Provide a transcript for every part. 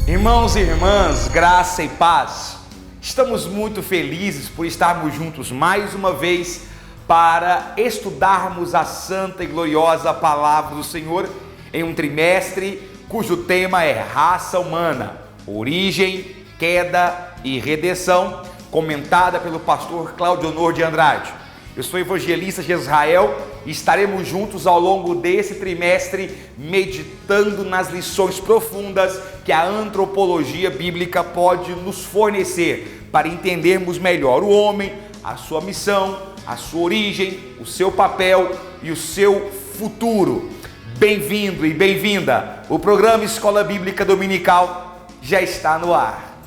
Irmãos e irmãs, graça e paz, estamos muito felizes por estarmos juntos mais uma vez para estudarmos a santa e gloriosa palavra do Senhor em um trimestre cujo tema é raça humana, origem, queda e redenção, comentada pelo pastor Cláudio Honor de Andrade. Eu sou evangelista de Israel e estaremos juntos ao longo desse trimestre meditando nas lições profundas que a antropologia bíblica pode nos fornecer para entendermos melhor o homem, a sua missão, a sua origem, o seu papel e o seu futuro. Bem-vindo e bem-vinda! O programa Escola Bíblica Dominical já está no ar.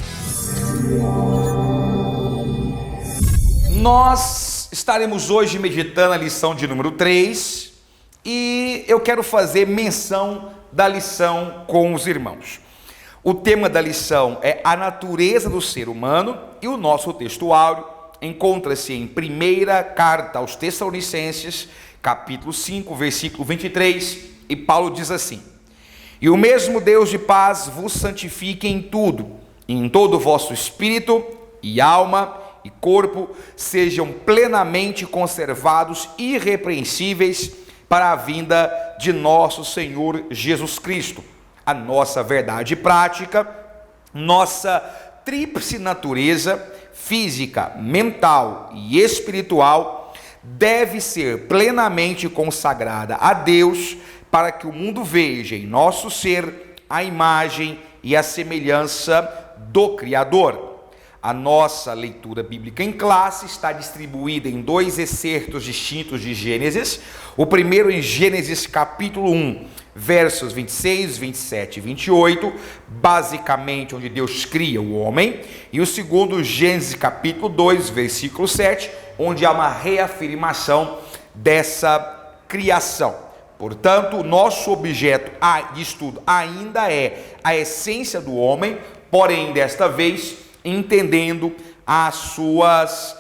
Nós estaremos hoje meditando a lição de número 3 e eu quero fazer menção da lição com os irmãos. O tema da lição é a natureza do ser humano e o nosso texto áureo encontra-se em primeira carta aos Tessalonicenses, capítulo 5, versículo 23, e Paulo diz assim: E o mesmo Deus de paz vos santifique em tudo, e em todo o vosso espírito e alma e corpo sejam plenamente conservados irrepreensíveis para a vinda de nosso Senhor Jesus Cristo. A nossa verdade prática, nossa tríplice natureza, física, mental e espiritual, deve ser plenamente consagrada a Deus para que o mundo veja em nosso ser a imagem e a semelhança do Criador. A nossa leitura bíblica em classe está distribuída em dois excertos distintos de Gênesis. O primeiro em Gênesis capítulo 1, versos 26, 27 e 28, basicamente onde Deus cria o homem. E o segundo, Gênesis capítulo 2, versículo 7, onde há uma reafirmação dessa criação. Portanto, o nosso objeto de estudo ainda é a essência do homem, porém, desta vez, entendendo as suas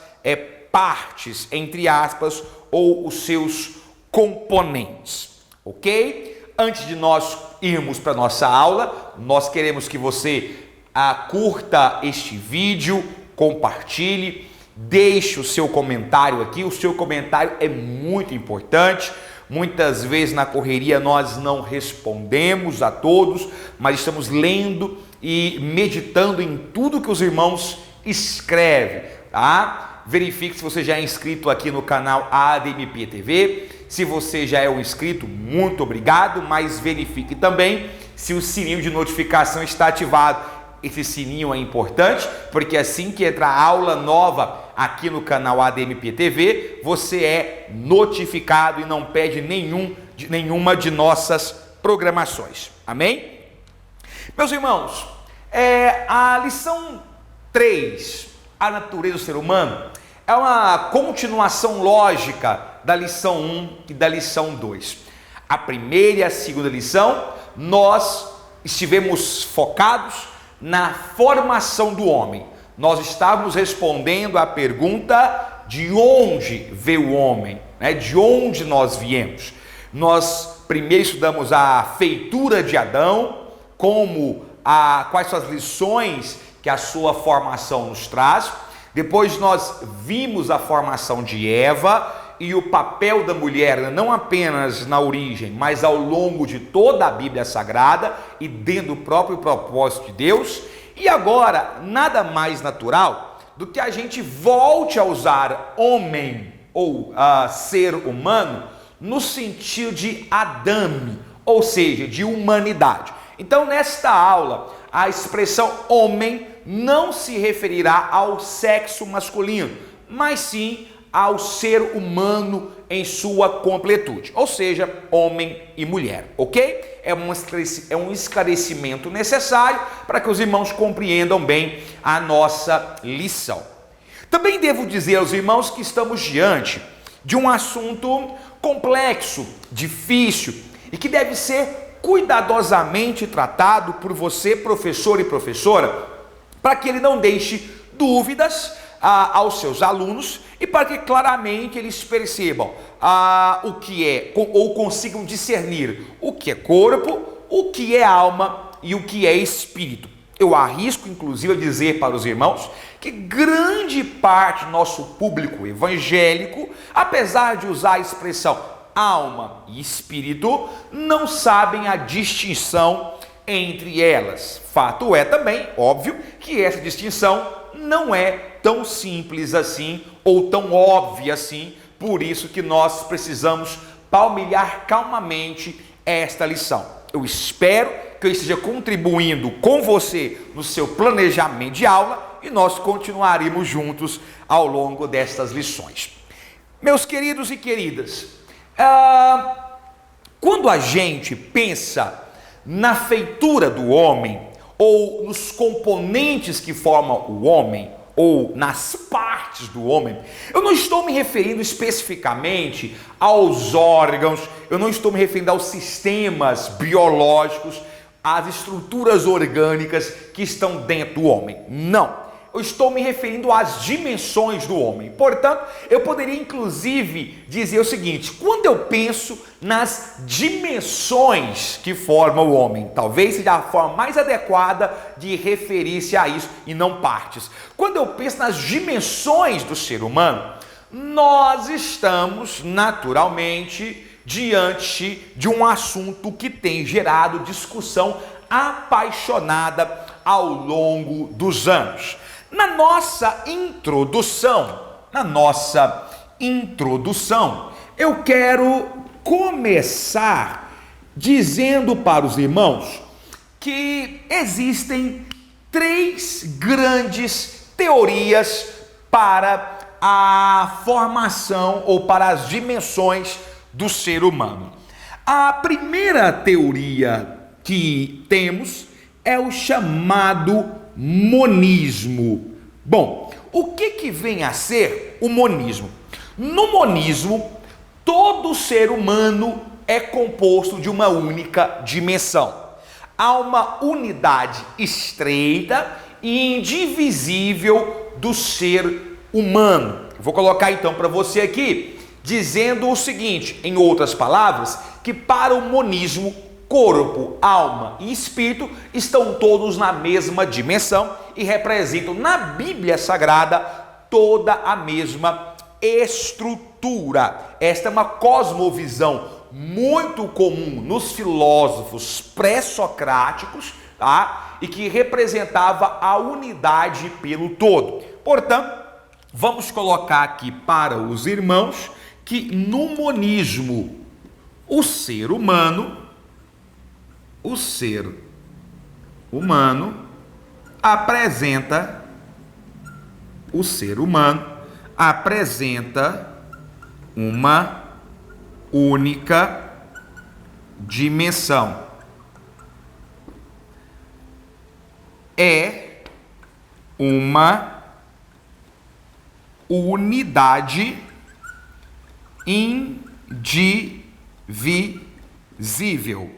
partes, entre aspas, ou os seus componentes, ok? Antes de nós irmos para a nossa aula, nós queremos que você curta este vídeo, compartilhe, deixe o seu comentário aqui. O seu comentário é muito importante. Muitas vezes na correria nós não respondemos a todos, mas estamos lendo e meditando em tudo que os irmãos escrevem, tá? Verifique se você já é inscrito aqui no canal ADMP TV. Se você já é um inscrito, muito obrigado, mas verifique também se o sininho de notificação está ativado. Esse sininho é importante, porque assim que entrar aula nova aqui no canal ADMP TV, você é notificado e não perde nenhuma de nossas programações. Amém? Meus irmãos, a lição 3, a natureza do ser humano, é uma continuação lógica da lição 1 e da lição 2. A primeira e a segunda lição, nós estivemos focados na formação do homem. Nós estávamos respondendo à pergunta de onde veio o homem, né? De onde nós viemos. Nós primeiro estudamos a feitura de Adão, quais são as lições que a sua formação nos traz. Depois nós vimos a formação de Eva e o papel da mulher, não apenas na origem, mas ao longo de toda a Bíblia Sagrada e dentro do próprio propósito de Deus. E agora, nada mais natural do que a gente volte a usar homem ou ser humano no sentido de Adame, ou seja, de humanidade. Então, nesta aula, a expressão homem não se referirá ao sexo masculino, mas sim ao ser humano em sua completude, ou seja, homem e mulher, ok? É um esclarecimento necessário para que os irmãos compreendam bem a nossa lição. Também devo dizer aos irmãos que estamos diante de um assunto complexo, difícil e que deve ser cuidadosamente tratado por você, professor e professora, para que ele não deixe dúvidas aos seus alunos e para que claramente eles percebam o que é, ou consigam discernir o que é corpo, o que é alma e o que é espírito. Eu arrisco, inclusive, a dizer para os irmãos que grande parte do nosso público evangélico, apesar de usar a expressão alma e espírito, não sabem a distinção entre elas. Fato é também, óbvio, que essa distinção não é tão simples assim ou tão óbvia assim, por isso que nós precisamos palmilhar calmamente esta lição. Eu espero que eu esteja contribuindo com você no seu planejamento de aula e nós continuaremos juntos ao longo destas lições. Meus queridos e queridas, quando a gente pensa na feitura do homem, ou nos componentes que formam o homem, ou nas partes do homem, eu não estou me referindo especificamente aos órgãos, eu não estou me referindo aos sistemas biológicos, às estruturas orgânicas que estão dentro do homem. Não. Eu estou me referindo às dimensões do homem. Portanto, eu poderia inclusive dizer o seguinte: quando eu penso nas dimensões que formam o homem, talvez seja a forma mais adequada de referir-se a isso e não partes. Quando eu penso nas dimensões do ser humano, nós estamos naturalmente diante de um assunto que tem gerado discussão apaixonada ao longo dos anos. Na nossa introdução, eu quero começar dizendo para os irmãos que existem 3 grandes teorias para a formação ou para as dimensões do ser humano. A primeira teoria que temos é o chamado monismo. Bom, o que vem a ser o monismo? No monismo, todo ser humano é composto de uma única dimensão. Há uma unidade estreita e indivisível do ser humano. Vou colocar então para você aqui, dizendo o seguinte, em outras palavras, que para o monismo, corpo, alma e espírito estão todos na mesma dimensão e representam na Bíblia Sagrada toda a mesma estrutura. Esta é uma cosmovisão muito comum nos filósofos pré-socráticos, tá? E que representava a unidade pelo todo. Portanto, vamos colocar aqui para os irmãos que no monismo o ser humano apresenta uma única dimensão. É uma unidade indivisível.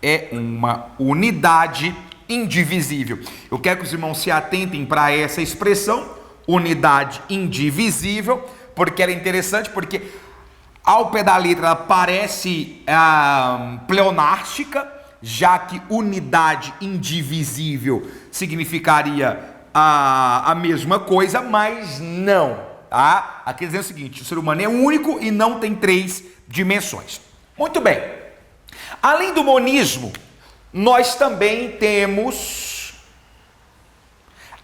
É uma unidade indivisível. Eu quero que os irmãos se atentem para essa expressão, unidade indivisível, porque ela é interessante, porque ao pé da letra ela parece pleonástica, já que unidade indivisível significaria a mesma coisa, mas não, tá? Aqui dizendo o seguinte: o ser humano é único e não tem 3 dimensões. Muito bem. Além do monismo, nós também temos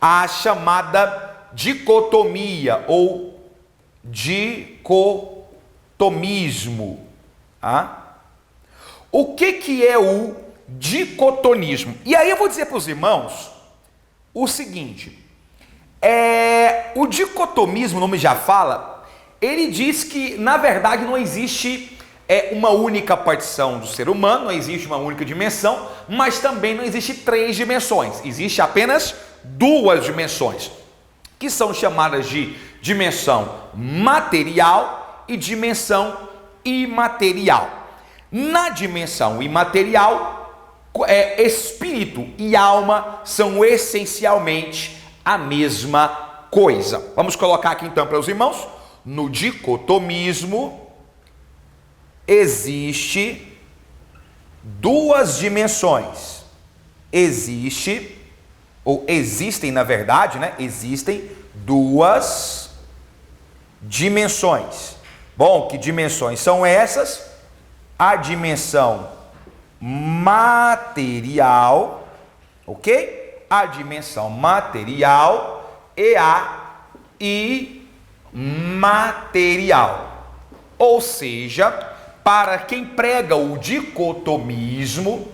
a chamada dicotomia ou dicotomismo. O que é o dicotomismo? E aí eu vou dizer para os irmãos o seguinte: o dicotomismo, o nome já fala, ele diz que na verdade não existe uma única partição do ser humano, não existe uma única dimensão, mas também não existe 3 dimensões, existe apenas 2 dimensões, que são chamadas de dimensão material e dimensão imaterial. Na dimensão imaterial, espírito e alma são essencialmente a mesma coisa. Vamos colocar aqui então para os irmãos. No dicotomismo existe duas dimensões. Existem, na verdade, né? Existem duas dimensões. Bom, que dimensões são essas? A dimensão material, ok? A dimensão material e a imaterial. Ou seja, para quem prega o dicotomismo,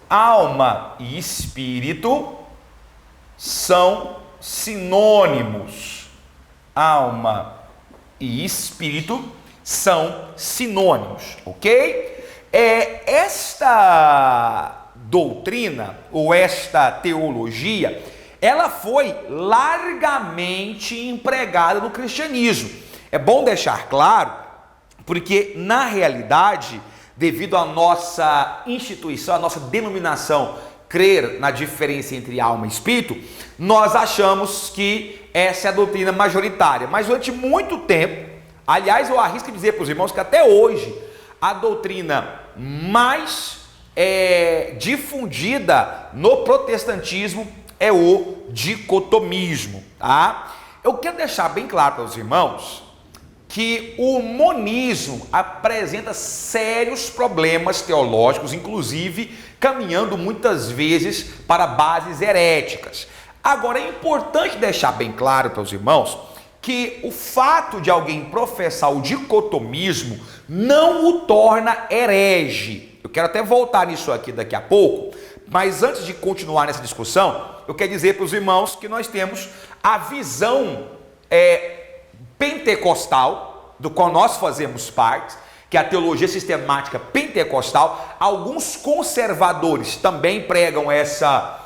alma e espírito são sinônimos. Alma e espírito são sinônimos, ok? Esta doutrina ou esta teologia, ela foi largamente empregada no cristianismo. É bom deixar claro, porque na realidade, devido à nossa instituição, à nossa denominação, crer na diferença entre alma e espírito, nós achamos que essa é a doutrina majoritária. Mas durante muito tempo, aliás, eu arrisco dizer para os irmãos que até hoje, a doutrina mais difundida no protestantismo é o dicotomismo, tá? Eu quero deixar bem claro para os irmãos que o monismo apresenta sérios problemas teológicos, inclusive caminhando muitas vezes para bases heréticas. Agora, é importante deixar bem claro para os irmãos que o fato de alguém professar o dicotomismo não o torna herege. Eu quero até voltar nisso aqui daqui a pouco, mas antes de continuar nessa discussão, eu quero dizer para os irmãos que nós temos a visão pentecostal, do qual nós fazemos parte, que é a teologia sistemática pentecostal. Alguns conservadores também pregam essa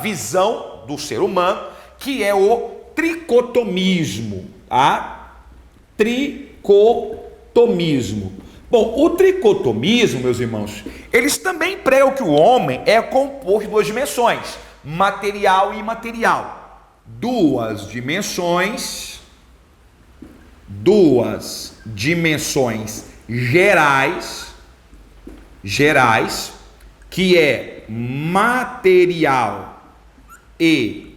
visão do ser humano, que é o tricotomismo, tá? Tricotomismo. Bom, o tricotomismo, meus irmãos, eles também pregam que o homem é composto de duas dimensões, material e imaterial. Duas dimensões gerais, que é material e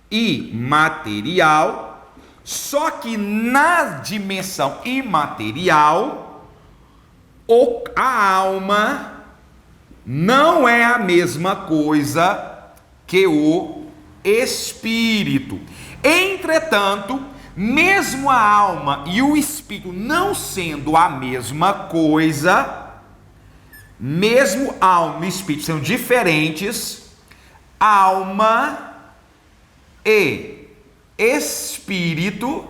imaterial, só que na dimensão imaterial, a alma não é a mesma coisa que o espírito. Entretanto, mesmo a alma e o espírito não sendo a mesma coisa, mesmo alma e espírito sendo diferentes, alma e espírito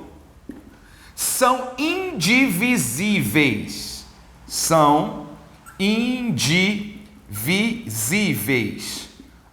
são indivisíveis.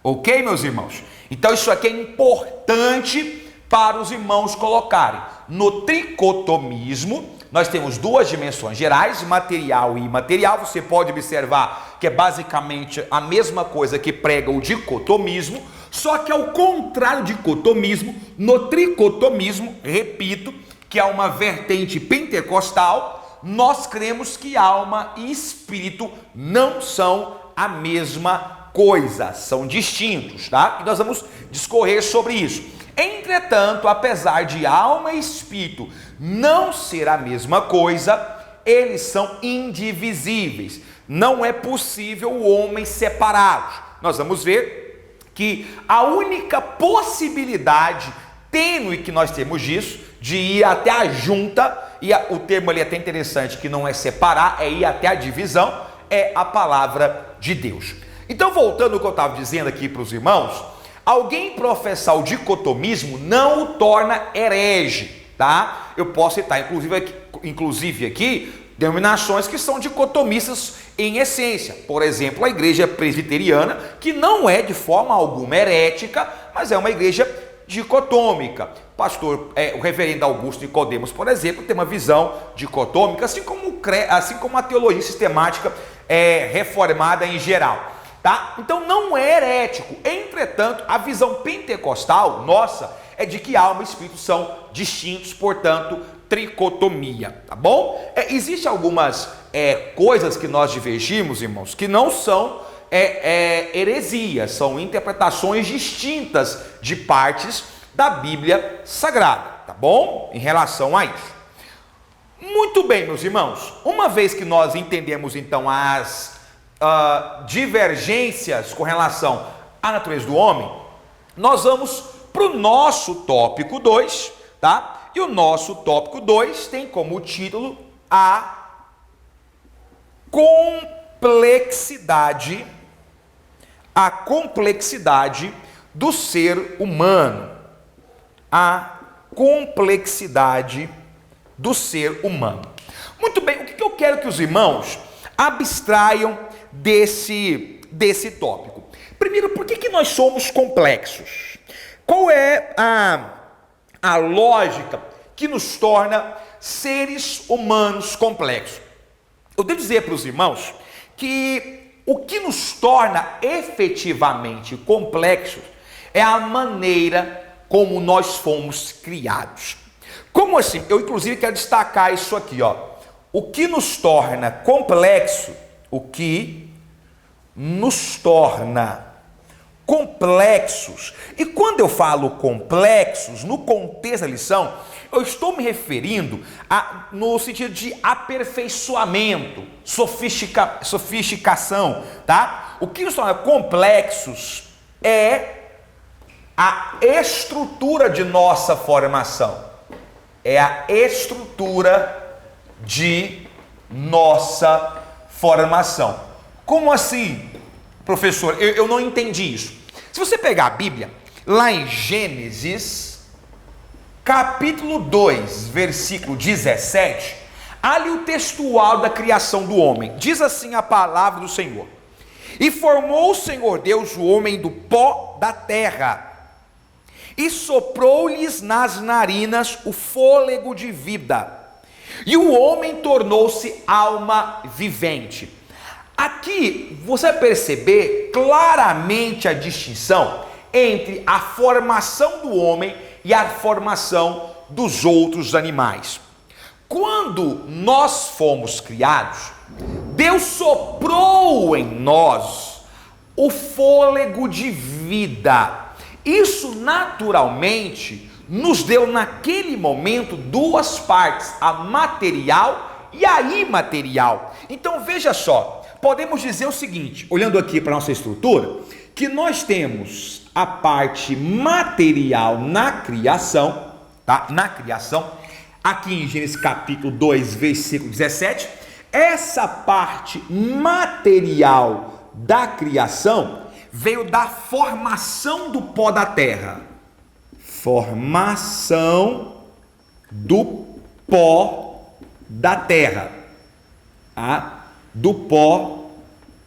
Ok, meus irmãos? Então isso aqui é importante para os irmãos colocarem. No tricotomismo, nós temos duas dimensões gerais, material e imaterial. Você pode observar que é basicamente a mesma coisa que prega o dicotomismo, só que ao contrário do dicotomismo, no tricotomismo, repito, que é uma vertente pentecostal, nós cremos que alma e espírito não são a mesma coisa, são distintos, tá? E nós vamos discorrer sobre isso. Entretanto, apesar de alma e espírito não ser a mesma coisa, eles são indivisíveis. Não é possível o homem separá-los. Nós vamos ver que a única possibilidade tênue que nós temos disso, de ir até a junta, e o termo ali é até interessante, que não é separar, é ir até a divisão, é a palavra de Deus. Então, voltando ao que eu estava dizendo aqui para os irmãos, alguém professar o dicotomismo não o torna herege, tá? Eu posso citar, inclusive aqui, denominações que são dicotomistas em essência. Por exemplo, a igreja presbiteriana, que não é de forma alguma herética, mas é uma igreja dicotômica. O reverendo Augusto Nicodemos, por exemplo, tem uma visão dicotômica, assim como a teologia sistemática reformada em geral. tá? Então não é herético. Entretanto, a visão pentecostal nossa é de que alma e espírito são distintos, portanto, tricotomia, tá bom? Existem algumas coisas que nós divergimos, irmãos, que não são heresias, são interpretações distintas de partes da Bíblia Sagrada, tá bom? Em relação a isso. Muito bem, meus irmãos, uma vez que nós entendemos então as divergências com relação à natureza do homem, nós vamos para o nosso tópico 2, tá? E o nosso tópico 2 tem como título a complexidade do ser humano. A complexidade do ser humano. Muito bem, o que eu quero que os irmãos abstraiam desse tópico? Primeiro, por que nós somos complexos? Qual é a lógica que nos torna seres humanos complexos? Eu devo dizer para os irmãos que o que nos torna efetivamente complexos é a maneira como nós fomos criados. Como assim? Eu inclusive quero destacar isso aqui, ó. O que nos torna complexo, o que nos torna complexos. E quando eu falo complexos, no contexto da lição, eu estou me referindo no sentido de aperfeiçoamento, sofisticação, tá? O que nos torna complexos é a estrutura de nossa formação. É a estrutura de nossa formação. Como assim, professor? Eu não entendi isso. Se você pegar a Bíblia, lá em Gênesis, capítulo 2, versículo 17, ali o textual da criação do homem. Diz assim a palavra do Senhor: E formou o Senhor Deus o homem do pó da terra, e soprou-lhes nas narinas o fôlego de vida, e o homem tornou-se alma vivente. Aqui você vai perceber claramente a distinção entre a formação do homem e a formação dos outros animais. Quando nós fomos criados, Deus soprou em nós o fôlego de vida. Isso naturalmente nos deu naquele momento duas partes, a material e a imaterial. Então veja só, podemos dizer o seguinte, olhando aqui para a nossa estrutura, que nós temos a parte material na criação, tá? Na criação, aqui em Gênesis capítulo 2, versículo 17, essa parte material da criação veio da formação do pó da terra. Formação do pó da terra. Do pó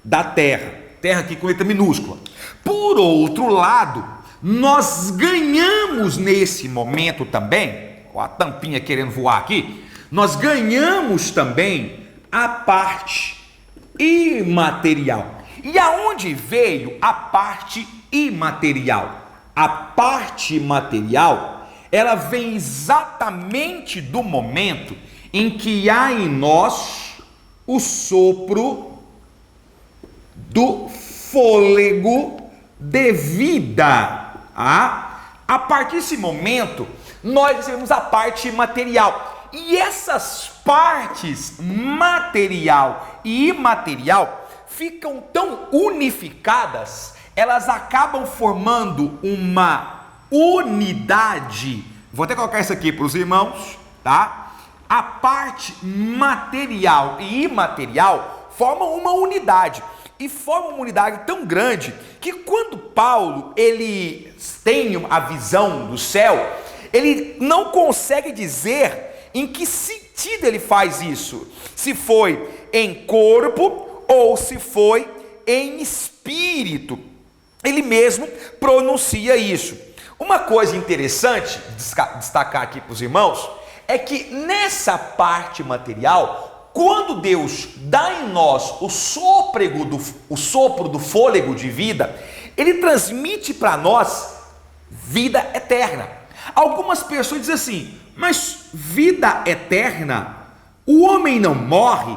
da terra. Terra aqui com letra minúscula. Por outro lado, nós ganhamos nesse momento também, ó, a tampinha querendo voar aqui, nós ganhamos também a parte imaterial. E aonde veio a parte imaterial? A parte material, ela vem exatamente do momento em que há em nós o sopro do fôlego de vida. A partir desse momento, nós recebemos a parte material. E essas partes material e imaterial ficam tão unificadas, elas acabam formando uma unidade. Vou até colocar isso aqui para os irmãos, tá? A parte material e imaterial formam uma unidade, e formam uma unidade tão grande que quando Paulo ele tem a visão do céu, ele não consegue dizer em que sentido ele faz isso, se foi em corpo ou se foi em espírito. Ele mesmo pronuncia isso. Uma coisa interessante destacar aqui para os irmãos é que nessa parte material quando Deus dá em nós o sopro do fôlego de vida, Ele transmite para nós vida eterna. Algumas pessoas dizem assim, mas vida eterna, o homem não morre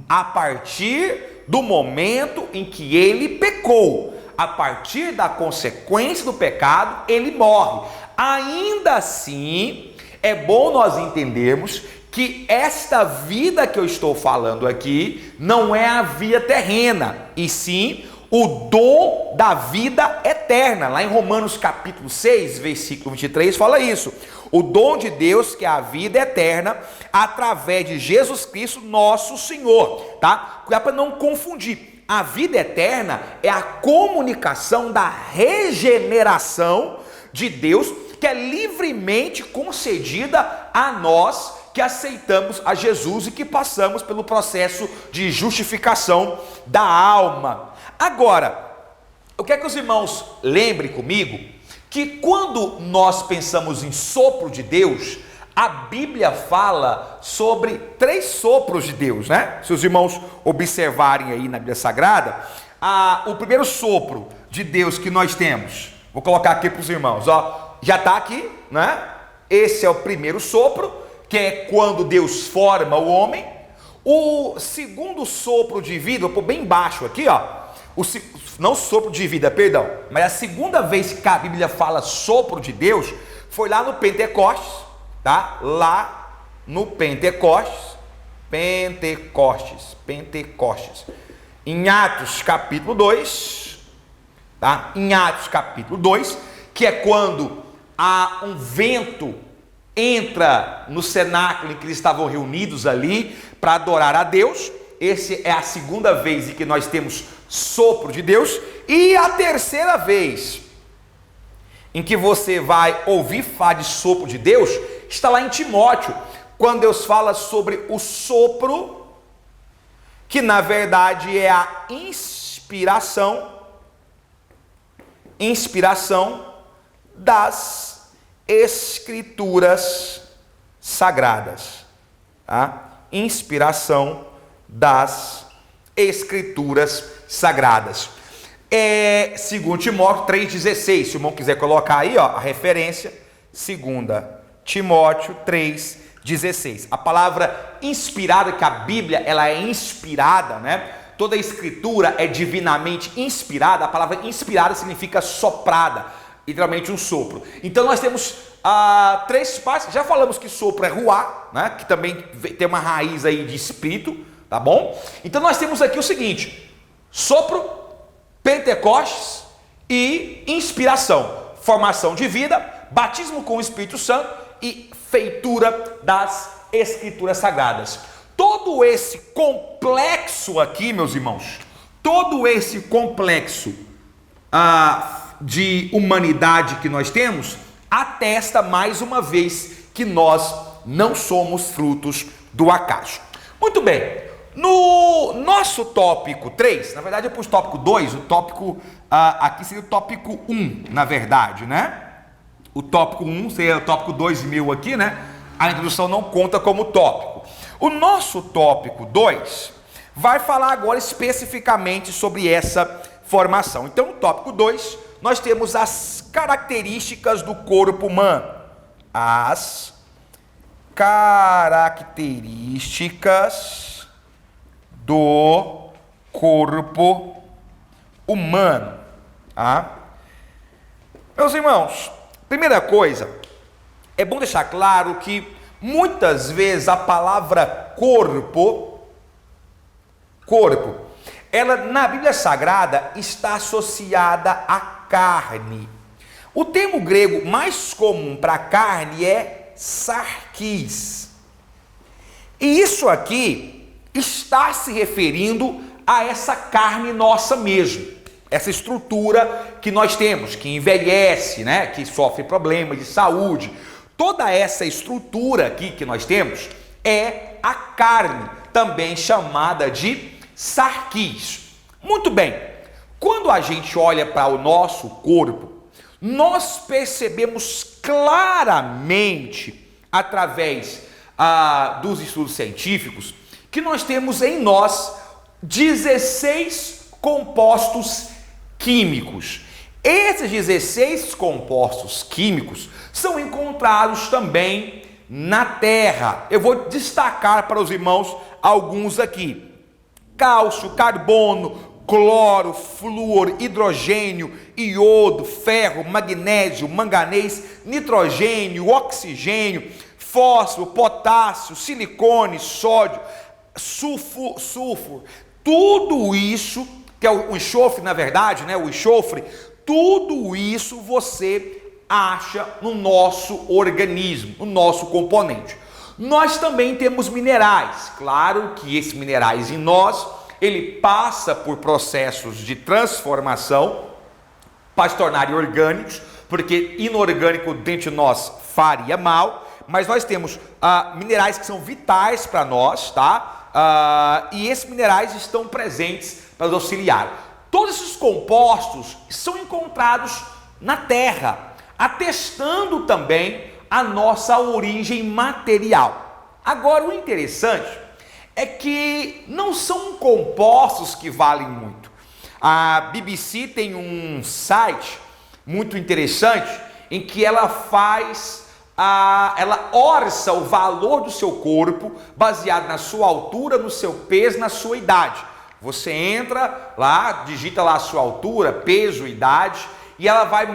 a partir do momento em que ele pecou. A partir da consequência do pecado, ele morre. Ainda assim, é bom nós entendermos que esta vida que eu estou falando aqui não é a vida terrena, e sim o dom da vida eterna. Lá em Romanos capítulo 6, versículo 23, fala isso. O dom de Deus, que é a vida eterna, através de Jesus Cristo, nosso Senhor, tá? Para não confundir, a vida eterna é a comunicação da regeneração de Deus, que é livremente concedida a nós que aceitamos a Jesus e que passamos pelo processo de justificação da alma. Agora, eu quero que os irmãos lembrem comigo que quando nós pensamos em sopro de Deus, a Bíblia fala sobre 3 sopros de Deus, né? Se os irmãos observarem aí na Bíblia Sagrada, o primeiro sopro de Deus que nós temos, vou colocar aqui para os irmãos, ó, já está aqui, né? Esse é o primeiro sopro, que é quando Deus forma o homem. O segundo sopro de vida, vou pôr bem baixo aqui, ó. Não sopro de vida, perdão, mas a segunda vez que a Bíblia fala sopro de Deus foi lá no Pentecostes, tá? Lá no Pentecostes, em Atos capítulo 2, tá? Em Atos capítulo 2, que é quando há um vento entra no cenáculo em que eles estavam reunidos ali para adorar a Deus. Essa é a segunda vez em que nós temos sopro de Deus. E a terceira vez em que você vai ouvir falar de sopro de Deus está lá em Timóteo, quando Deus fala sobre o sopro, que na verdade é a inspiração das Escrituras Sagradas, tá? Inspiração das Escrituras Sagradas. Segundo Timóteo 3,16, se o irmão quiser colocar aí, ó, a referência, 2 Timóteo 3,16. A palavra inspirada, que a Bíblia ela é inspirada, né? Toda a Escritura é divinamente inspirada. A palavra inspirada significa soprada, literalmente um sopro. Então nós temos 3 partes. Já falamos que sopro é ruá, né? Que também tem uma raiz aí de espírito, tá bom? Então nós temos aqui o seguinte: sopro, Pentecostes e inspiração, formação de vida, batismo com o Espírito Santo e feitura das Escrituras Sagradas. Todo esse complexo aqui, meus irmãos, todo esse complexo de humanidade que nós temos, atesta mais uma vez que nós não somos frutos do acaso. Muito bem, no nosso tópico 3, na verdade eu pus tópico 2, o tópico aqui seria o tópico 1, na verdade, né? O tópico 1 seria o tópico 2 meu aqui, né? A introdução não conta como tópico. O nosso tópico 2 vai falar agora especificamente sobre essa formação. Então, no tópico 2, nós temos as características do corpo humano. As características do corpo humano. Meus irmãos, primeira coisa, é bom deixar claro que muitas vezes a palavra corpo, ela na Bíblia Sagrada está associada à carne. O termo grego mais comum para carne é sarkis. E isso aqui está se referindo a essa carne nossa mesmo, essa estrutura que nós temos, que envelhece, né, que sofre problemas de saúde. Toda essa estrutura aqui que nós temos é a carne, também chamada de sarkis. Muito bem, quando a gente olha para o nosso corpo, nós percebemos claramente, através dos estudos científicos, que nós temos em nós 16 compostos químicos. Esses 16 compostos químicos são encontrados também na Terra. Eu vou destacar para os irmãos alguns aqui: cálcio, carbono, cloro, flúor, hidrogênio, iodo, ferro, magnésio, manganês, nitrogênio, oxigênio, fósforo, potássio, silicone, sódio, sulfuro. Tudo isso, que é o enxofre, na verdade, né? O enxofre, tudo isso você acha no nosso organismo, no nosso componente. Nós também temos minerais. Claro que esses minerais em nós, ele passa por processos de transformação para se tornarem orgânicos, porque inorgânico dentro de nós faria mal, mas nós temos minerais que são vitais para nós, tá? E esses minerais estão presentes para nos auxiliar. Todos esses compostos são encontrados na Terra, atestando também a nossa origem material. Agora, o interessante é que não são compostos que valem muito. A BBC tem um site muito interessante em que ela ela orça o valor do seu corpo baseado na sua altura, no seu peso, na sua idade. Você entra lá, digita lá a sua altura, peso, idade, e ela vai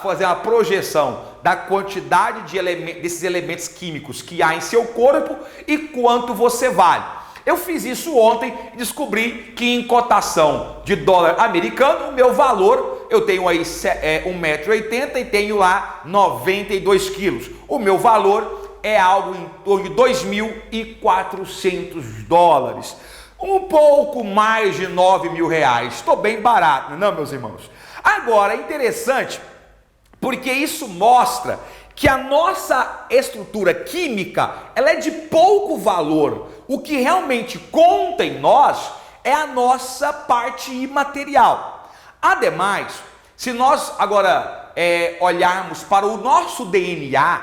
fazer uma projeção da quantidade desses elementos químicos que há em seu corpo e quanto você vale. Eu fiz isso ontem e descobri que em cotação de dólar americano, o meu valor, eu tenho aí 1,80 m e tenho lá 92 quilos. O meu valor é algo em torno de $2.400. Um pouco mais de R$9.000. Estou bem barato, não, meus irmãos? Agora, é interessante, porque isso mostra que a nossa estrutura química, ela é de pouco valor. O que realmente conta em nós é a nossa parte imaterial. Ademais, se nós agora olharmos para o nosso DNA,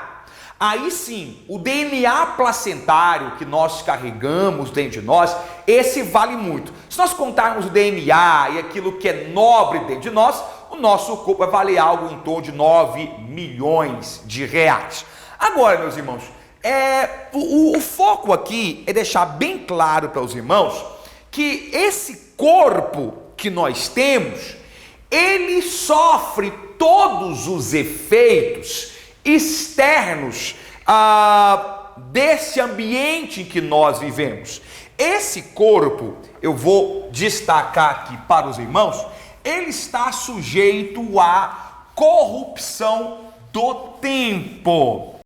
aí sim, o DNA placentário que nós carregamos dentro de nós, esse vale muito. Se nós contarmos o DNA e aquilo que é nobre dentro de nós, o nosso corpo vai valer algo em torno de R$9 milhões. Agora, meus irmãos, o foco aqui é deixar bem claro para os irmãos que esse corpo que nós temos, ele sofre todos os efeitos externos desse ambiente em que nós vivemos. Esse corpo, eu vou destacar aqui para os irmãos, ele está sujeito à corrupção do tempo.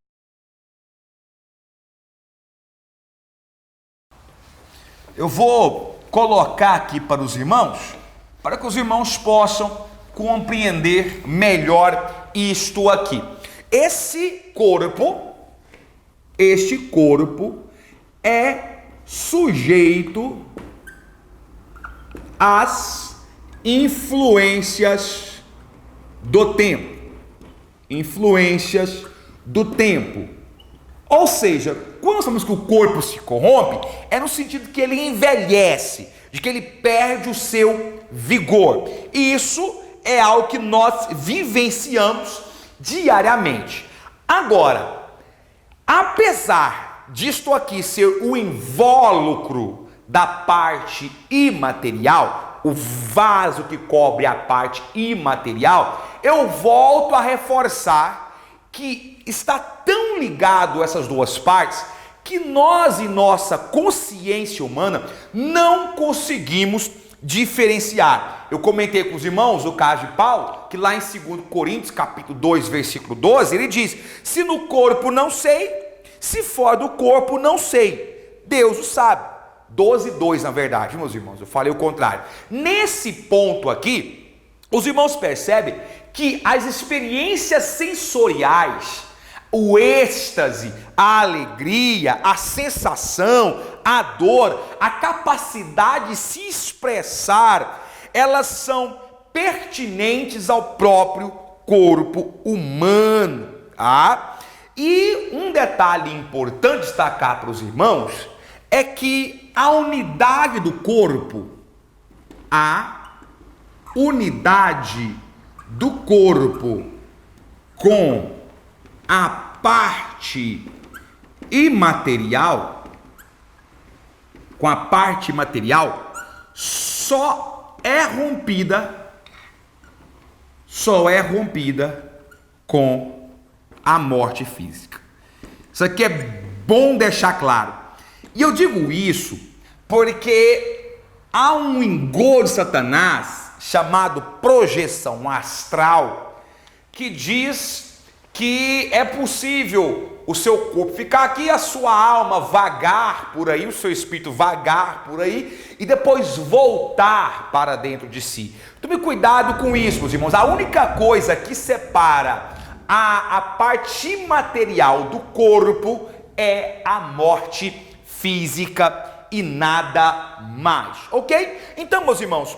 Eu vou colocar aqui para os irmãos, para que os irmãos possam compreender melhor isto aqui. Este corpo é sujeito às influências do tempo. Influências do tempo. Ou seja, quando nós falamos que o corpo se corrompe, é no sentido que ele envelhece, de que ele perde o seu vigor. E isso é algo que nós vivenciamos diariamente. Agora, apesar disto aqui ser o invólucro da parte imaterial, o vaso que cobre a parte imaterial, eu volto a reforçar que está tão ligado essas duas partes que nós, em nossa consciência humana, não conseguimos diferenciar. Eu comentei com os irmãos o caso de Paulo, que lá em 2 Coríntios, capítulo 2, versículo 12, ele diz: se no corpo não sei, se fora do corpo não sei, Deus o sabe. 12:2, na verdade, meus irmãos, eu falei o contrário. Nesse ponto aqui, os irmãos percebem que as experiências sensoriais, o êxtase, a alegria, a sensação, a dor, a capacidade de se expressar, elas são pertinentes ao próprio corpo humano. E um detalhe importante destacar para os irmãos é que a unidade do corpo, com a parte imaterial, só é rompida com a morte física. Isso aqui é bom deixar claro. E eu digo isso porque há um engodo de Satanás chamado projeção astral, que diz que é possível o seu corpo ficar aqui, a sua alma vagar por aí, o seu espírito vagar por aí e depois voltar para dentro de si. Tome cuidado com isso, meus irmãos. A única coisa que separa a parte imaterial do corpo é a morte física e nada mais, ok? Então, meus irmãos,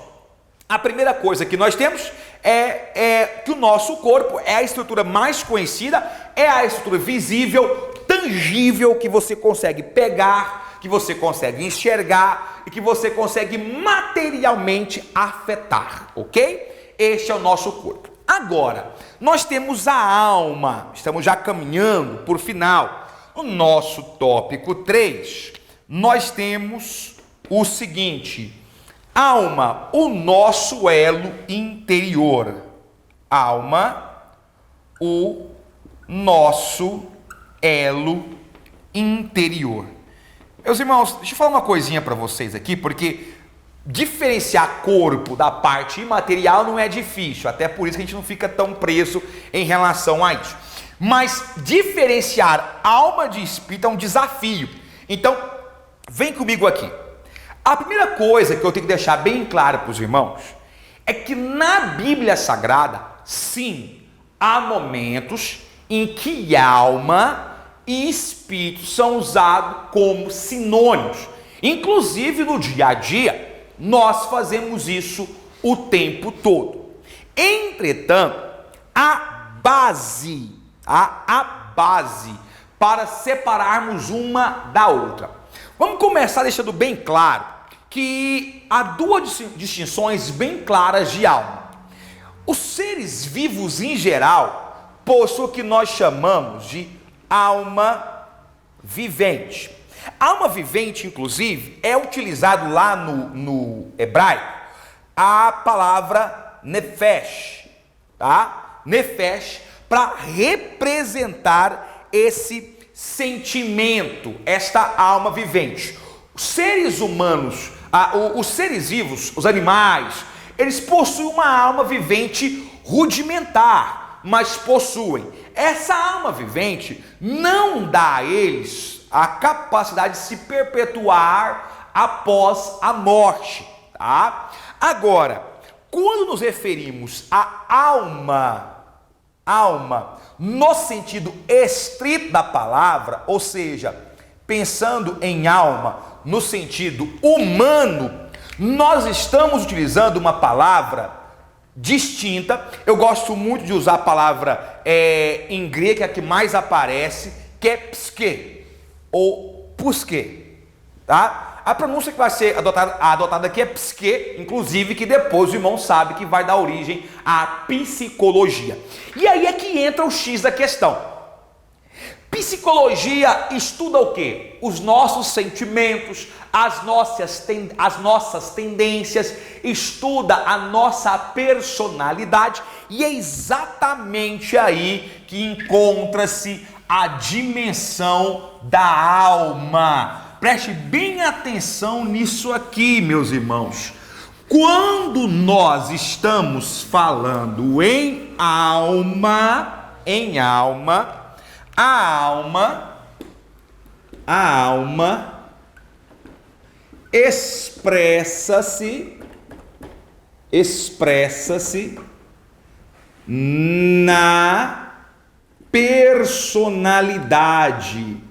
a primeira coisa que nós temos é que o nosso corpo é a estrutura mais conhecida, é a estrutura visível, tangível, que você consegue pegar, que você consegue enxergar e que você consegue materialmente afetar, ok? Este é o nosso corpo. Agora, nós temos a alma, estamos já caminhando por final. No nosso tópico 3, nós temos o seguinte: alma, o nosso elo interior. Alma, o nosso elo interior. Meus irmãos, deixa eu falar uma coisinha para vocês aqui, porque diferenciar corpo da parte imaterial não é difícil, até por isso que a gente não fica tão preso em relação a isso. Mas diferenciar alma de espírito é um desafio. Então, vem comigo aqui. A primeira coisa que eu tenho que deixar bem claro para os irmãos é que na Bíblia Sagrada, sim, há momentos em que alma e espírito são usados como sinônimos. Inclusive no dia a dia, nós fazemos isso o tempo todo. Entretanto, a base para separarmos uma da outra. Vamos começar deixando bem claro que há duas distinções bem claras de alma. Os seres vivos em geral possuem o que nós chamamos de alma vivente. Alma vivente, inclusive, é utilizado lá no hebraico a palavra nefesh, tá? Nefesh, para representar esse sentimento, esta alma vivente. Os seres humanos, os seres vivos, os animais, eles possuem uma alma vivente rudimentar, mas possuem. Essa alma vivente não dá a eles a capacidade de se perpetuar após a morte, tá? Agora, quando nos referimos à alma no sentido estrito da palavra, ou seja, pensando em alma no sentido humano, nós estamos utilizando uma palavra distinta. Eu gosto muito de usar a palavra em grego, que é a que mais aparece, que é psique ou pusque, tá? A pronúncia que vai ser adotada aqui é psique, inclusive, que depois o irmão sabe que vai dar origem à psicologia. E aí é que entra o X da questão. Psicologia estuda o quê? Os nossos sentimentos, as nossas tendências, estuda a nossa personalidade, e é exatamente aí que encontra-se a dimensão da alma. Preste bem atenção nisso aqui, meus irmãos. Quando nós estamos falando em alma, a alma expressa-se na personalidade,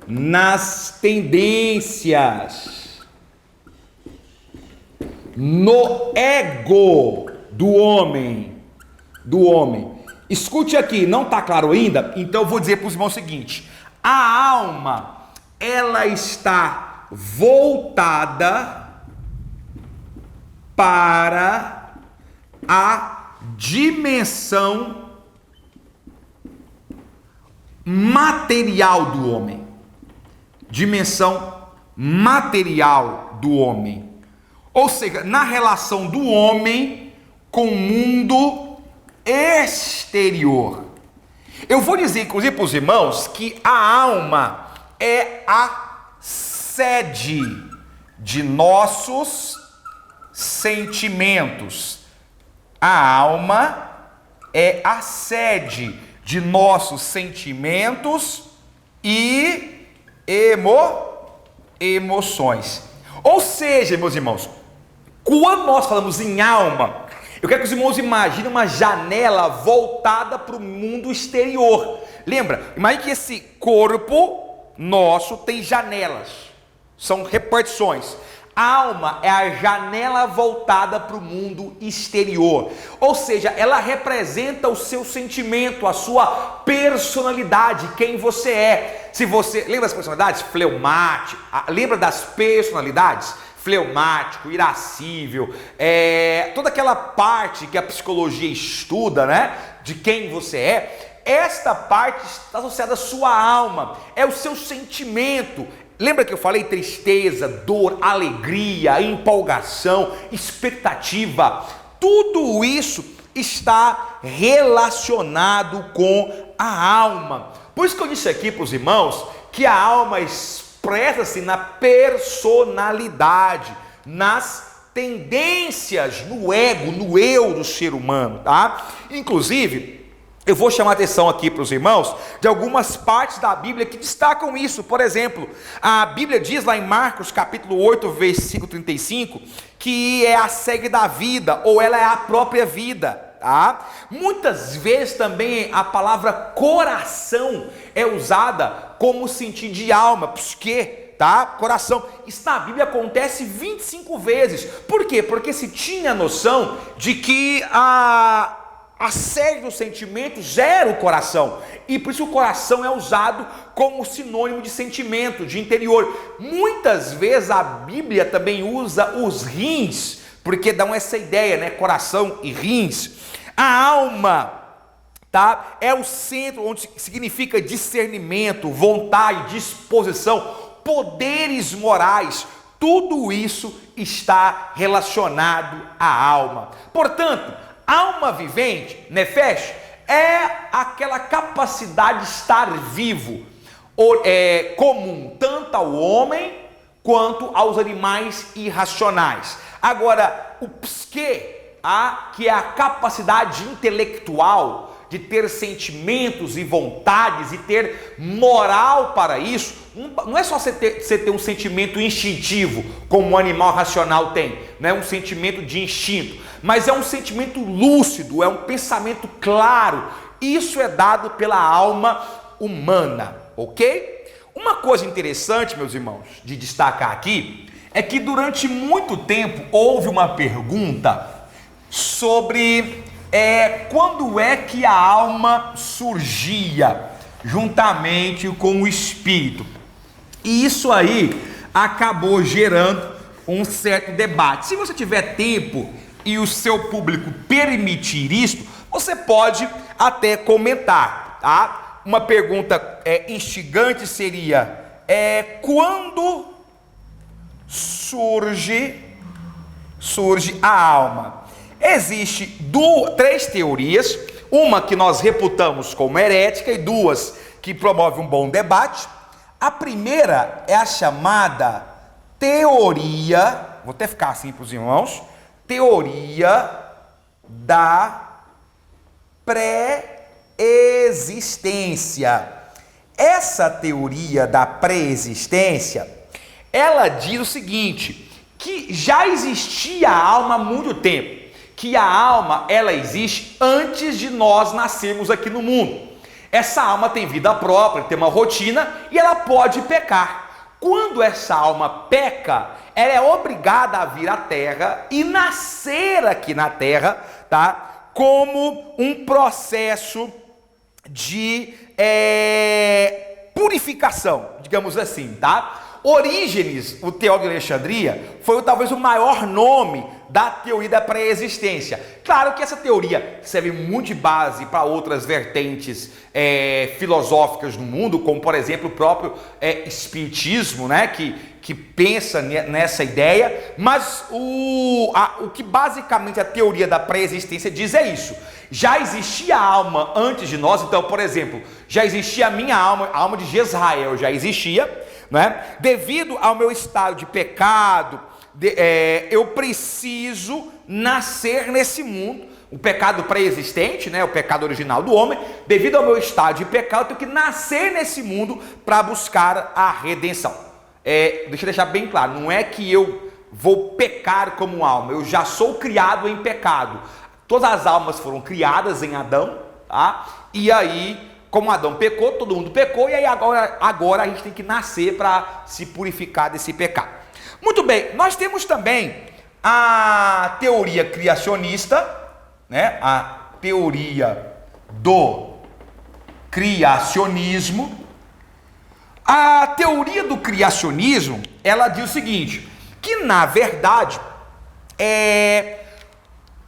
nas tendências, no ego do homem. Escute aqui, não está claro ainda? Então eu vou dizer para os irmãos o seguinte: a alma, ela está voltada para a dimensão material do homem. Dimensão material do homem. Ou seja, na relação do homem com o mundo exterior. Eu vou dizer, inclusive, para os irmãos, que a alma é a sede de nossos sentimentos. A alma é a sede de nossos sentimentos e emoções. Ou seja, meus irmãos, quando nós falamos em alma, eu quero que os irmãos imaginem uma janela voltada para o mundo exterior. Lembra? Imagine que esse corpo nosso tem janelas, são repartições. A alma é a janela voltada para o mundo exterior, ou seja, ela representa o seu sentimento, a sua personalidade, quem você é. Se você lembra das personalidades? Fleumático, lembra das personalidades? Fleumático, irascível, toda aquela parte que a psicologia estuda, né? De quem você é. Esta parte está associada à sua alma, é o seu sentimento. Lembra que eu falei tristeza, dor, alegria, empolgação, expectativa? Tudo isso está relacionado com a alma. Por isso que eu disse aqui para os irmãos que a alma expressa-se na personalidade, nas tendências, no ego, no eu do ser humano, tá? Inclusive, eu vou chamar a atenção aqui para os irmãos de algumas partes da Bíblia que destacam isso. Por exemplo, a Bíblia diz lá em Marcos capítulo 8, versículo 35, que é a sede da vida, ou ela é a própria vida, tá? Muitas vezes também a palavra coração é usada como sentido de alma, psique, tá? Coração. Isso na Bíblia acontece 25 vezes. Por quê? Porque se tinha noção de que a sede dos sentimentos era o coração, e por isso o coração é usado como sinônimo de sentimento, de interior. Muitas vezes a Bíblia também usa os rins, porque dão essa ideia, né? Coração e rins. A alma, tá? É o centro onde significa discernimento, vontade, disposição, poderes morais. Tudo isso está relacionado à alma. Portanto, alma vivente, nefesh, é aquela capacidade de estar vivo, comum tanto ao homem quanto aos animais irracionais. Agora, o psique, que é a capacidade intelectual de ter sentimentos e vontades e ter moral para isso, não é só você ter um sentimento instintivo, como um animal racional tem, não é um sentimento de instinto, mas é um sentimento lúcido, é um pensamento claro. Isso é dado pela alma humana, ok? Uma coisa interessante, meus irmãos, de destacar aqui, é que durante muito tempo houve uma pergunta sobre quando é que a alma surgia juntamente com o espírito. E isso aí acabou gerando um certo debate. Se você tiver tempo e o seu público permitir isso, você pode até comentar, tá? Uma pergunta instigante seria: quando surge a alma? Existem três teorias, uma que nós reputamos como herética e duas que promovem um bom debate. A primeira é a chamada teoria, vou até ficar assim para os irmãos, teoria da pré-existência. Essa teoria da pré-existência, ela diz o seguinte, que já existia a alma há muito tempo, que a alma, ela existe antes de nós nascermos aqui no mundo. Essa alma tem vida própria, tem uma rotina e ela pode pecar. Quando essa alma peca, ela é obrigada a vir à terra e nascer aqui na terra, tá? como um processo de purificação, digamos assim, tá? Orígenes, o teólogo de Alexandria, foi talvez o maior nome da teoria da pré-existência. Claro que essa teoria serve muito de base para outras vertentes filosóficas do mundo, como por exemplo o próprio espiritismo, né, que pensa nessa ideia, mas o que basicamente a teoria da pré-existência diz é isso: já existia a alma antes de nós. Então, por exemplo, já existia a minha alma, a alma de Jezrael já existia, né? Devido ao meu estado de pecado, eu preciso nascer nesse mundo, o pecado pré-existente, né? O pecado original do homem. Devido ao meu estado de pecado, eu tenho que nascer nesse mundo para buscar a redenção. Deixa eu deixar bem claro, não é que eu vou pecar como alma, eu já sou criado em pecado. Todas as almas foram criadas em Adão, tá? E aí, como Adão pecou, todo mundo pecou, e aí agora a gente tem que nascer para se purificar desse pecado. Muito bem, nós temos também a teoria criacionista, né? A teoria do criacionismo. A teoria do criacionismo, ela diz o seguinte, que na verdade,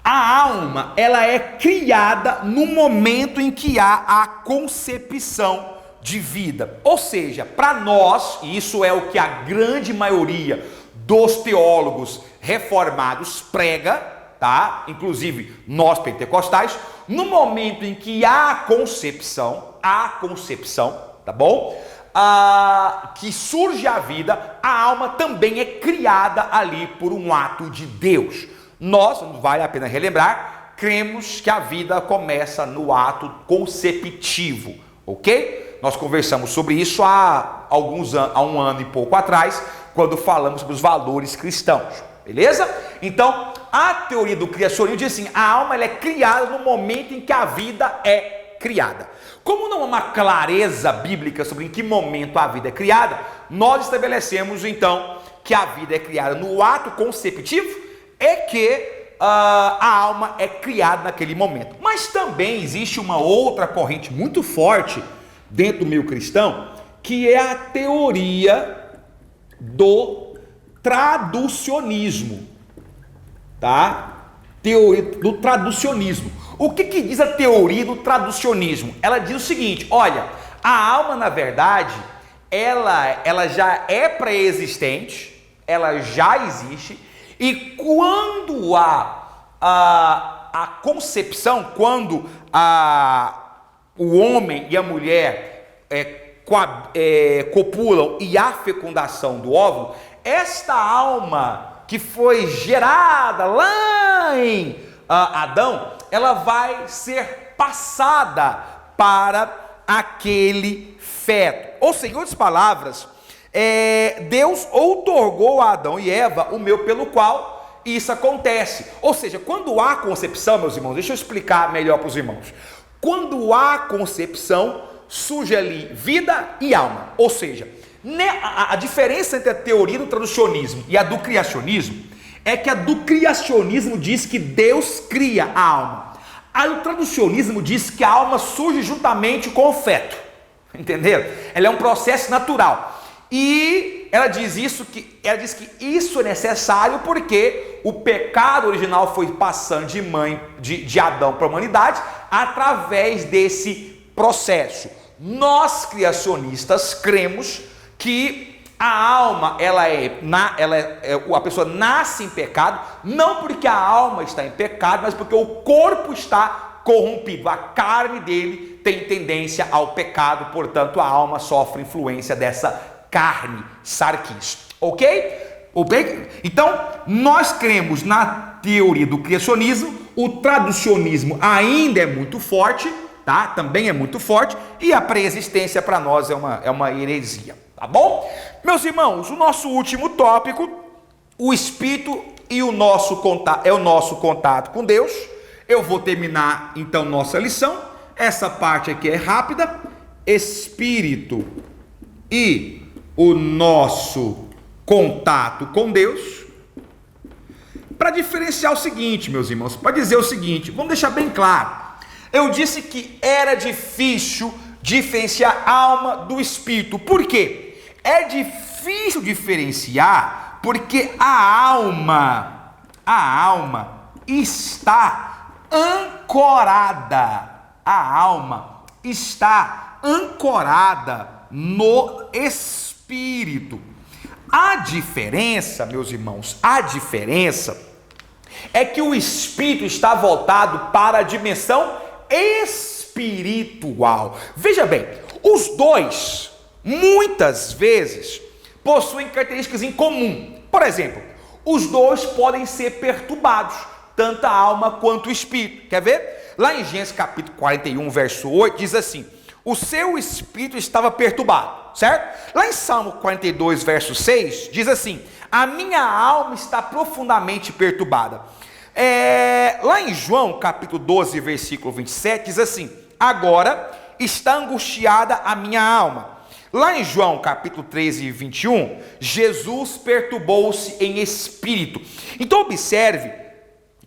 a alma, ela é criada no momento em que há a concepção de vida. Ou seja, para nós, e isso é o que a grande maioria dos teólogos reformados prega, tá? Inclusive nós pentecostais, no momento em que há a concepção, tá bom? Que surge a vida, a alma também é criada ali por um ato de Deus. Nós, vale a pena relembrar, cremos que a vida começa no ato conceptivo, ok? Nós conversamos sobre isso há um ano e pouco atrás, quando falamos sobre os valores cristãos, beleza? Então, a teoria do criacionismo diz assim: a alma ela é criada no momento em que a vida é criada. Como não há uma clareza bíblica sobre em que momento a vida é criada, nós estabelecemos então que a vida é criada no ato conceptivo, que a alma é criada naquele momento. Mas também existe uma outra corrente muito forte dentro do meio cristão, que é a teoria do traducionismo, tá? Teoria do traducionismo. O que diz a teoria do traducionismo? Ela diz o seguinte: olha, a alma na verdade, ela já é pré-existente, ela já existe. E quando a concepção, quando o homem e a mulher copulam e há fecundação do óvulo, esta alma que foi gerada lá em Adão, ela vai ser passada para aquele feto. Ou seja, em outras palavras, Deus outorgou a Adão e Eva o meio pelo qual isso acontece. Ou seja, quando há concepção, meus irmãos, deixa eu explicar melhor para os irmãos. Quando há concepção, surge ali vida e alma. Ou seja, a diferença entre a teoria do traducionismo e a do criacionismo é que a do criacionismo diz que Deus cria a alma. A do traducionismo diz que a alma surge juntamente com o feto. Entenderam? Ela é um processo natural. E ela diz que isso é necessário porque o pecado original foi passando de Adão para a humanidade através desse processo. Nós criacionistas cremos que a alma a pessoa nasce em pecado, não porque a alma está em pecado, mas porque o corpo está corrompido, a carne dele tem tendência ao pecado, portanto a alma sofre influência dessa carne sarquis, ok? Então, nós cremos na teoria do criacionismo, o traducionismo ainda é muito forte, tá? Também é muito forte, e a pré-existência para nós é uma heresia, tá bom? Meus irmãos, o nosso último tópico, o Espírito e o nosso contato com Deus. Eu vou terminar então nossa lição, essa parte aqui é rápida, Espírito e o nosso contato com Deus. para diferenciar o seguinte, meus irmãos, para dizer o seguinte, vamos deixar bem claro. Eu disse que era difícil diferenciar a alma do espírito. Por quê? É difícil diferenciar porque a alma está ancorada. A alma está ancorada no espírito. A diferença, meus irmãos, é que o espírito está voltado para a dimensão espiritual. Veja bem, os dois, muitas vezes, possuem características em comum. Por exemplo, os dois podem ser perturbados, tanto a alma quanto o espírito. Quer ver? Lá em Gênesis capítulo 41, verso 8, diz assim: o seu espírito estava perturbado, certo? Lá em Salmo 42, verso 6, diz assim: a minha alma está profundamente perturbada. Lá em João capítulo 12, versículo 27, diz assim: agora está angustiada a minha alma. Lá em João capítulo 13, 21, Jesus perturbou-se em espírito. Então observe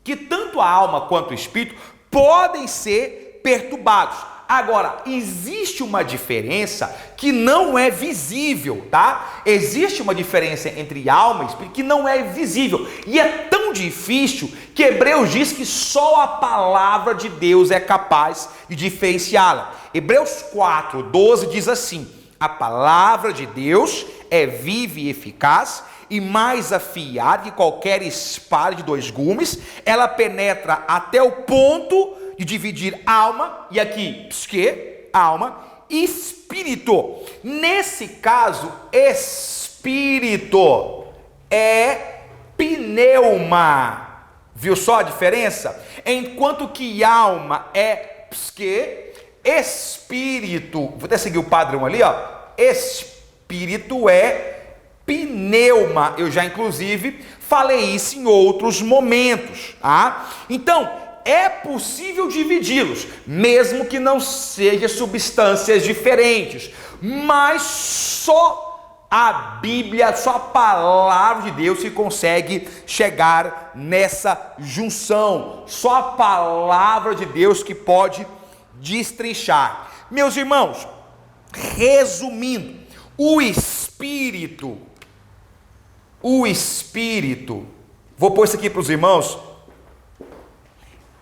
que tanto a alma quanto o espírito podem ser perturbados. Agora, existe uma diferença que não é visível, tá? Existe uma diferença entre alma e espírito que não é visível. E é tão difícil que Hebreus diz que só a palavra de Deus é capaz de diferenciá-la. Hebreus 4, 12 diz assim: a palavra de Deus é viva e eficaz e mais afiada que qualquer espada de 2 gumes. Ela penetra até o ponto de dividir alma, e aqui, psique, alma, e espírito. Nesse caso, espírito é pneuma. Viu só a diferença? Enquanto que alma é psique, espírito, vou até seguir o padrão ali, ó. Espírito é pneuma. Eu já, inclusive, falei isso em outros momentos, tá? Então, é possível dividi-los, mesmo que não sejam substâncias diferentes, mas só a Bíblia, só a palavra de Deus que consegue chegar nessa junção, só a palavra de Deus que pode destrinchar. Meus irmãos, resumindo, o Espírito, vou pôr isso aqui para os irmãos,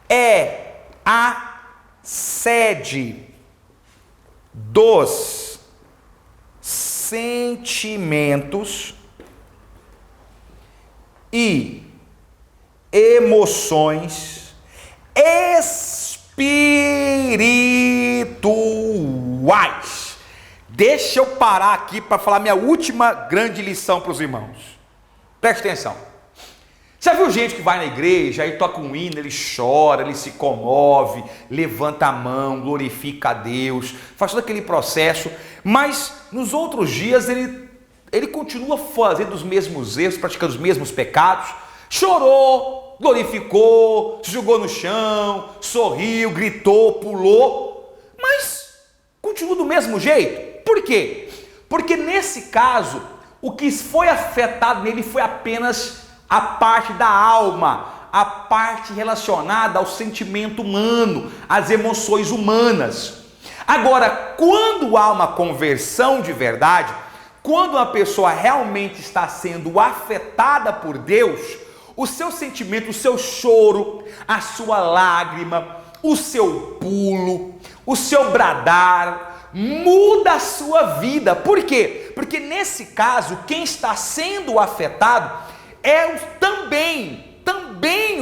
é a sede dos sentimentos e emoções espirituais. Deixa eu parar aqui para falar minha última grande lição para os irmãos. Preste atenção. Já viu gente que vai na igreja, aí toca um hino, ele chora, ele se comove, levanta a mão, glorifica a Deus, faz todo aquele processo, mas nos outros dias ele continua fazendo os mesmos erros, praticando os mesmos pecados, chorou, glorificou, se jogou no chão, sorriu, gritou, pulou, mas continua do mesmo jeito. Por quê? Porque nesse caso, o que foi afetado nele foi apenas a parte da alma, a parte relacionada ao sentimento humano, às emoções humanas. Agora, quando há uma conversão de verdade, quando uma pessoa realmente está sendo afetada por Deus, o seu sentimento, o seu choro, a sua lágrima, o seu pulo, o seu bradar, muda a sua vida. Por quê? Porque nesse caso, quem está sendo afetado é também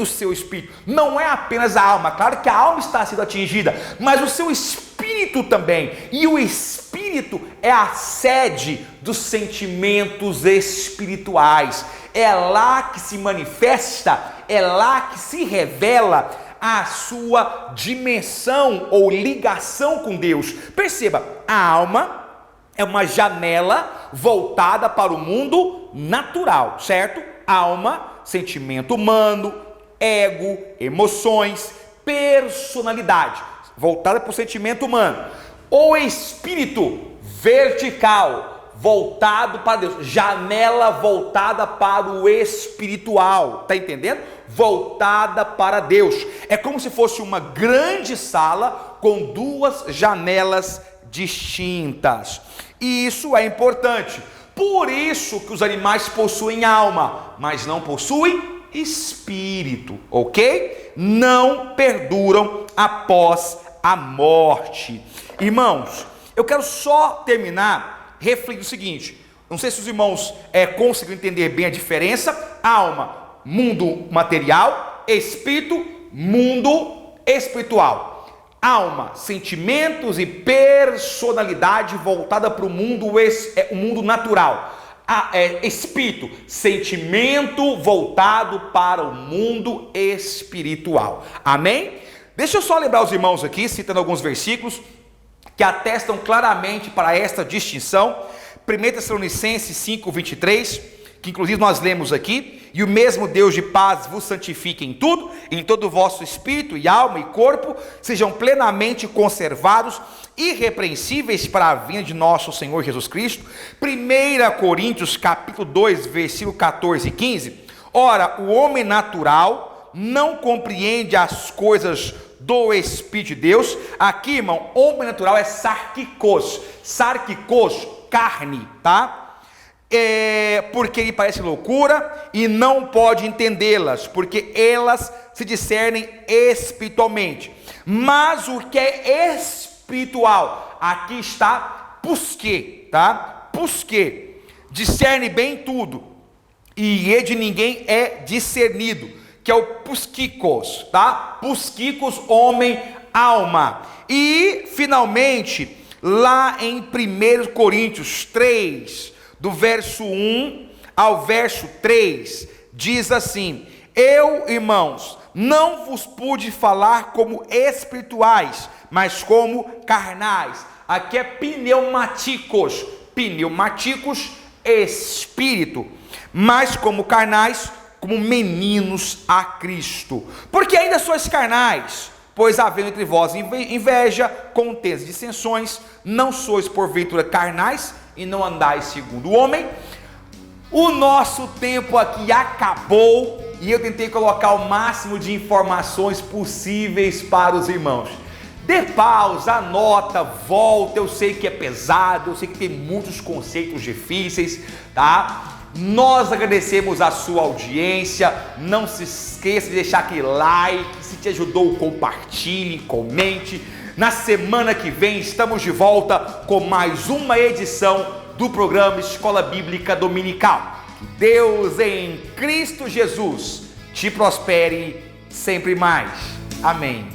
o seu espírito, não é apenas a alma. Claro que a alma está sendo atingida, mas o seu espírito também, e o espírito é a sede dos sentimentos espirituais, é lá que se manifesta, é lá que se revela a sua dimensão ou ligação com Deus. Perceba, a alma é uma janela voltada para o mundo natural, certo? Alma, sentimento humano, ego, emoções, personalidade, voltada para o sentimento humano. O espírito vertical, voltado para Deus, janela voltada para o espiritual, tá entendendo? Voltada para Deus. É como se fosse uma grande sala com duas janelas distintas. E isso é importante. Por isso que os animais possuem alma, mas não possuem espírito, ok? Não perduram após a morte. Irmãos, eu quero só terminar refletindo o seguinte: não sei se os irmãos conseguiram entender bem a diferença. Alma, mundo material; espírito, mundo espiritual. Alma, sentimentos e personalidade voltada para o mundo natural. Espírito, sentimento voltado para o mundo espiritual. Amém? Deixa eu só lembrar os irmãos aqui, citando alguns versículos que atestam claramente para esta distinção. 1 Tessalonicenses 5:23, que inclusive nós lemos aqui: e o mesmo Deus de paz vos santifique em tudo, em todo o vosso espírito e alma e corpo, sejam plenamente conservados, irrepreensíveis para a vinda de nosso Senhor Jesus Cristo. 1 Coríntios capítulo 2, versículo 14 e 15. Ora, o homem natural não compreende as coisas do Espírito de Deus. Aqui, irmão, homem natural é sarkikos, carne, tá? Porque lhe parece loucura e não pode entendê-las, porque elas se discernem espiritualmente. Mas o que é espiritual, aqui está pusque, tá? Pusque, discerne bem tudo, e de ninguém é discernido, que é o puskikos, tá? Puskikos, homem, alma. E finalmente, lá em 1 Coríntios 3, do verso 1 ao verso 3, diz assim: eu, irmãos, não vos pude falar como espirituais, mas como carnais. Aqui é pneumáticos, espírito, mas como carnais, como meninos a Cristo. Porque ainda sois carnais, pois havendo entre vós inveja, contendas e dissensões, não sois porventura carnais e não andais segundo o homem. O nosso tempo aqui acabou e eu tentei colocar o máximo de informações possíveis para os irmãos. Dê pausa, anota, volta. Eu sei que é pesado, eu sei que tem muitos conceitos difíceis, tá? Nós agradecemos a sua audiência. Não se esqueça de deixar aquele like. Se te ajudou, compartilhe, comente. Na semana que vem estamos de volta com mais uma edição do programa Escola Bíblica Dominical. Que Deus em Cristo Jesus te prospere sempre mais. Amém.